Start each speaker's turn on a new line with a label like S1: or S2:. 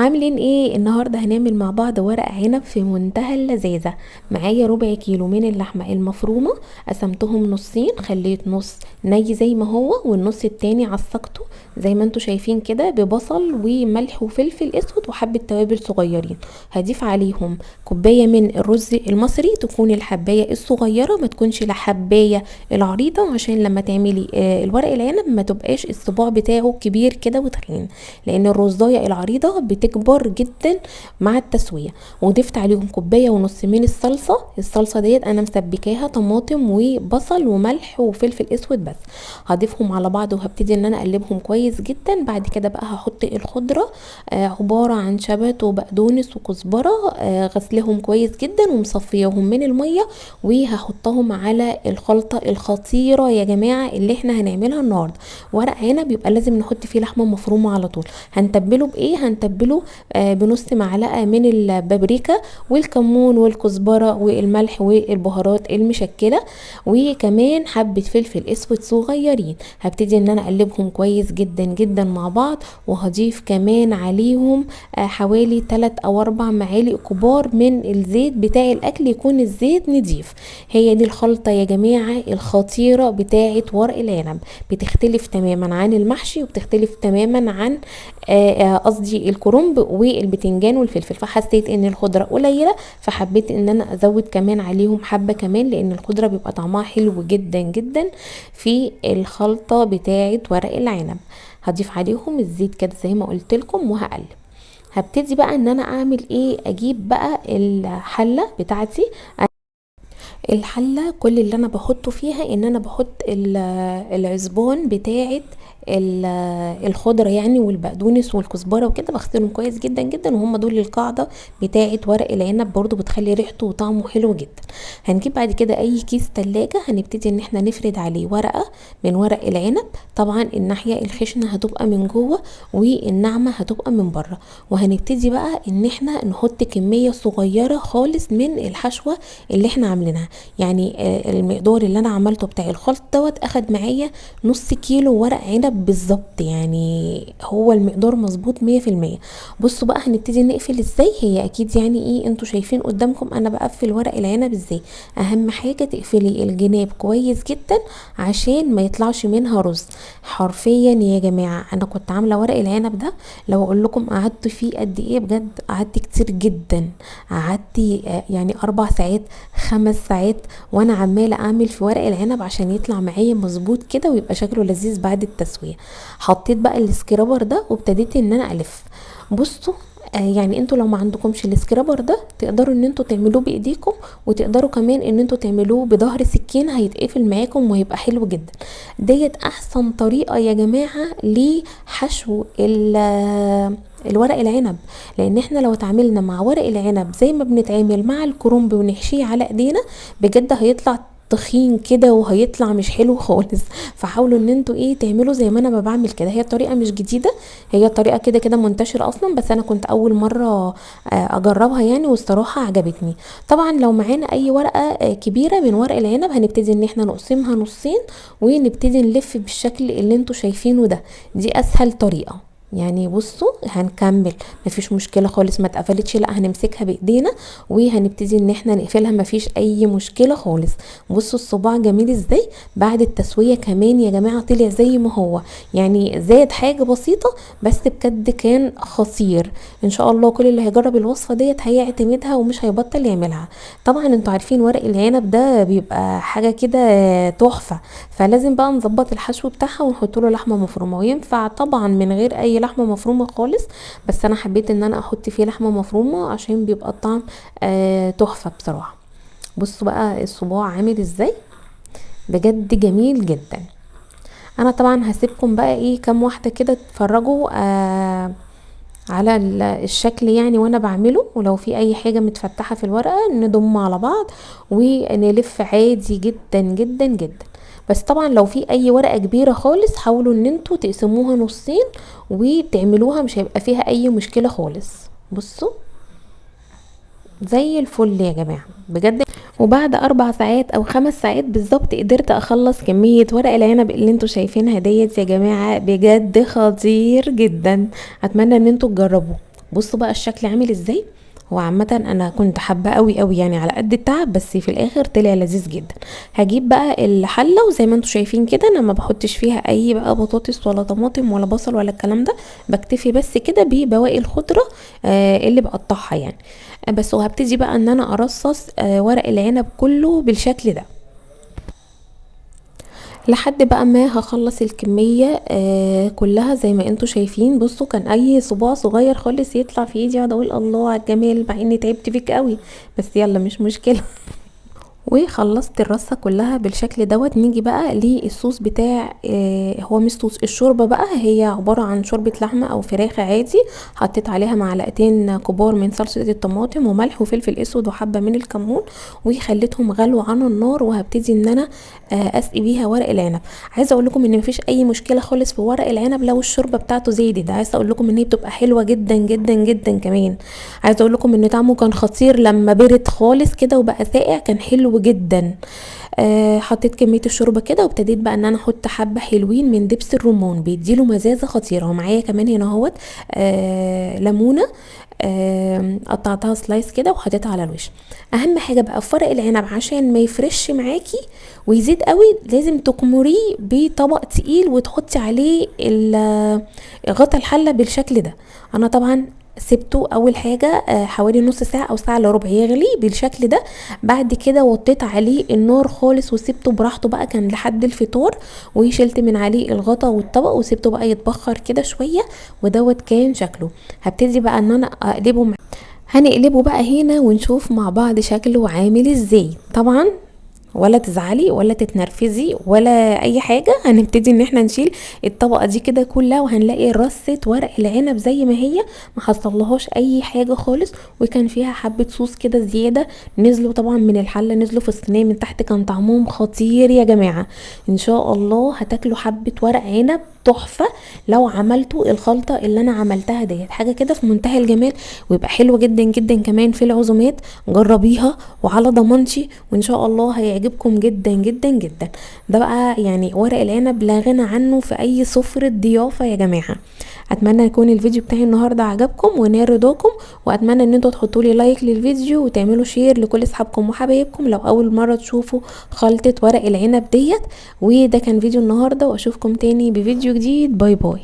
S1: عاملين ايه؟ النهارده هنعمل مع بعض ورق عنب في منتهى اللذاذه. معايا ربع كيلو من اللحمه المفرومه، قسمتهم نصين، خليت نص ني زي ما هو والنص التاني عصقته زي ما انتوا شايفين كده ببصل وملح وفلفل اسود وحبه توابل صغيرين. هضيف عليهم كوبايه من الرز المصري، تكون الحبايه الصغيره ما تكونش الحبايه العريضه، عشان لما تعملي الورق العنب ما تبقاش الصباع بتاعه كبير كده وتخين، لان الرزايه العريضه بتكبر جدا مع التسويه. وضفت عليهم كوبايه ونص من الصلصه ديت انا مسبكاها طماطم وبصل وملح وفلفل اسود بس. هضيفهم على بعض وهبتدي ان انا اقلبهم كويس جدا. بعد كده بقى هحط الخضره، عباره عن شبت وبقدونس وكزبره، غسلهم كويس جدا ومصفيهم من الميه، وهحطهم على الخلطه الخطيره يا جماعه اللي احنا هنعملها النهارده. ورق عنب يبقى لازم نحط فيه لحمه مفرومه على طول. هنتبله بايه؟ هنتبله بنص معلقه من البابريكا والكمون والكزبره والملح والبهارات المشكله، وكمان حبه فلفل اسود صغيرين. هبتدي ان انا اقلبهم كويس جدا جدا مع بعض، وهضيف كمان عليهم حوالي 3 او 4 معالق كبار من الزيت بتاع الاكل، يكون الزيت نضيف. هي دي الخلطه يا جماعه الخطيره بتاعه ورق العنب، بتختلف تماما عن المحشي وبتختلف تماما عن قصدي الكرنب والبتنجان والفلفل. فحسيت ان الخضره قليله، فحبيت ان انا ازود كمان عليهم حبه كمان، لان الخضره بيبقى طعمها حلو جدا جدا في الخلطه بتاعه ورق العنب. هضيف عليهم الزيت كده زي ما قلت لكم وهقلب. هبتدي بقى ان انا اعمل ايه، اجيب بقى الحله بتاعتي. الحله كل اللي انا بحطه فيها ان انا بحط العزبون بتاعه الخضره يعني، والبقدونس والكزبره وكده، بغسلهم كويس جدا جدا، وهم دول القاعده بتاعه ورق العنب، برضو بتخلي ريحته وطعمه حلو جدا. هنجيب بعد كده اي كيس تلاجة، هنبتدي ان احنا نفرد عليه ورقه من ورق العنب. طبعا الناحيه الخشنه هتبقى من جوه والناعمه هتبقى من بره. وهنبتدي بقى ان احنا نحط كميه صغيره خالص من الحشوه اللي احنا عاملينها. يعني المقدار اللي انا عملته بتاع الخلط دوت اخد معايا نص كيلو ورق عنب بالظبط، يعني هو المقدار مظبوط 100%. بصوا بقى هنبتدي نقفل ازاي. هي اكيد يعني ايه انتوا شايفين قدامكم انا بقفل ورق العنب ازاي. اهم حاجه تقفلي الجناب كويس جدا عشان ما يطلعش منها رز. حرفيا يا جماعه انا كنت عامله ورق العنب ده، لو اقول لكم قعدت فيه قد ايه، بجد قعدت كتير جدا. قعدت يعني 4 ساعات 5 ساعات وانا عماله اعمل في ورق العنب عشان يطلع معايا مظبوط كده ويبقى شكله لذيذ بعد التسويه. حطيت بقى السكرابر ده وابتديت ان انا الف. بصوا يعني انتوا لو ما عندكمش السكرابر ده تقدروا ان انتوا تعملوه بايديكم، وتقدروا كمان ان انتوا تعملوه بظهر سكين، هيتقفل معاكم وهيبقى حلو جدا. ديت احسن طريقه يا جماعه لحشو الورق العنب، لان احنا لو اتعاملنا مع ورق العنب زي ما بنتعامل مع الكرنب ونحشيه على ايدينا، بجد هيطلع تخين كده وهيطلع مش حلو خالص. فحاولوا ان انتوا ايه تعملوا زي ما انا ما بعمل كده. هي الطريقه مش جديده، هي طريقه كده كده منتشره اصلا، بس انا كنت اول مره اجربها يعني، والصراحه عجبتني. طبعا لو معانا اي ورقه كبيره من ورق العنب هنبتدي ان احنا نقسمها نصين ونبتدي نلف بالشكل اللي انتوا شايفينه ده. دي اسهل طريقه يعني. بصوا هنكمل مفيش مشكله خالص، ما اتقفلتش لا هنمسكها بايدينا وهنبتدي ان احنا نقفلها، مفيش اي مشكله خالص. بصوا الصباع جميل ازاي بعد التسويه كمان يا جماعه، طلع زي ما هو، يعني زاد حاجه بسيطه بس بجد كان خطير. ان شاء الله كل اللي هيجرب الوصفه ديت هيعتمدها ومش هيبطل يعملها. طبعا انتوا عارفين ورق العنب ده بيبقى حاجه كده تحفه، فلازم بقى نظبط الحشو بتاعها ونحط له لحمه مفرومه، وينفع طبعا من غير اي لحمه مفرومه خالص، بس انا حبيت ان انا احط فيه لحمه مفرومه عشان بيبقى الطعم تحفه بصراحه. بصوا بقى الصباع عامل ازاي، بجد جميل جدا. انا طبعا هسيبكم بقى ايه كام واحده كده تتفرجوا على الشكل يعني وانا بعمله، ولو في اي حاجه متفتحه في الورقه نضم على بعض ونلف عادي جدا جدا جدا. بس طبعا لو في اي ورقه كبيره خالص حاولوا ان انتوا تقسموها نصين وتعملوها، مش هيبقى فيها اي مشكله خالص. بصوا زي الفل يا جماعه بجد. وبعد 4 ساعات او 5 ساعات بالظبط قدرت اخلص كميه ورق العنب اللي انتوا شايفينها ديت يا جماعه، بجد خطير جدا. اتمنى ان انتوا تجربوه. بصوا بقى الشكل عامل ازاي. هو عامه انا كنت حابه قوي قوي يعني على قد التعب، بس في الاخر طلع لذيذ جدا. هجيب بقى الحله، وزي ما انتم شايفين كده انا ما بحطش فيها اي بقى بطاطس ولا طماطم ولا بصل ولا الكلام ده، بكتفي بس كده ببواقي الخضره اللي بقطعها يعني. بس وهبتدي بقى ان انا ارصص ورق العنب كله بالشكل ده لحد بقى ما هخلص الكمية كلها زي ما انتوا شايفين. بصوا كان اي صباع صغير خالص يطلع في ايدي اقعد اقول الله على الجمال، مع اني تعبت فيك قوي، بس يلا مش مشكلة. وخلصت الرصة كلها بالشكل دوت. نيجي بقى للصوص بتاع هو مش صوص، الشوربة بقى هي عبارة عن شوربة لحمة او فراخ عادي. حطيت عليها معلقتين كبار من صلصة الطماطم وملح وفلفل اسود وحبة من الكمون، وخليتهم غلوا على النار. وهبتدي ان انا اسقي بيها ورق العنب. عايزه اقول لكم ان مفيش اي مشكله خالص في ورق العنب لو الشوربه بتاعته زادت. عايزه اقول لكم ان هي بتبقى حلوه جدا جدا جدا كمان. عايزه اقول لكم ان طعمه كان خطير لما برد خالص كده وبقى ساقع، كان حلو جدا. حطيت كميه الشوربه كده، وابتديت بقى ان انا احط حبه حلوين من دبس الرمان بيديله مزازه خطيره. ومعايا كمان هنا اهوت ليمونه قطعتها سلايس كده وحطيتها على الوش. اهم حاجه بقى في ورق العنب عشان ما يفرش معاكي ويزيد قوي، لازم تكمريه بطبق تقيل وتحطي عليه غطا الحله بالشكل ده. انا طبعا سبته اول حاجه حوالي نص ساعه او ساعه الا ربع يغلي بالشكل ده. بعد كده وطيت عليه النار خالص وسبته براحته بقى، كان لحد الفطار. وشلت من عليه الغطا والطبق وسبته بقى يتبخر كده شويه، ودوت كان شكله. هبتدي بقى ان انا اقلبه هنقلبه بقى هنا ونشوف مع بعض شكله عامل ازاي. طبعا ولا تزعلي ولا تتنرفزي ولا اي حاجة، هنبتدي ان احنا نشيل الطبقة دي كده كلها، وهنلاقي رصة ورق العنب زي ما هي، ما حصلهاش اي حاجة خالص. وكان فيها حبة صوص كده زيادة نزلوا طبعا من الحلة، نزلوا في الصينية من تحت، كان طعمهم خطير يا جماعة. ان شاء الله هتاكلوا حبة ورق عنب تحفة لو عملتوا الخلطة اللي انا عملتها ديت. حاجة كده في منتهى الجمال، ويبقى حلوة جدا جدا كمان في العزومات. جربيها وعلى ضمانتي، وان شاء الله هيعجبكم جدا جدا جدا. ده بقى يعني ورق العنب لا غنى عنه في اي سفرة ضيافة يا جماعة. اتمنى يكون الفيديو بتاعي النهارده عجبكم ونال رضاكم، واتمنى ان انتوا تحطوا لي لايك للفيديو وتعملوا شير لكل اصحابكم وحبايبكم لو اول مره تشوفوا خلطه ورق العنب ديت. وده كان فيديو النهارده، واشوفكم تاني بفيديو جديد. باي باي.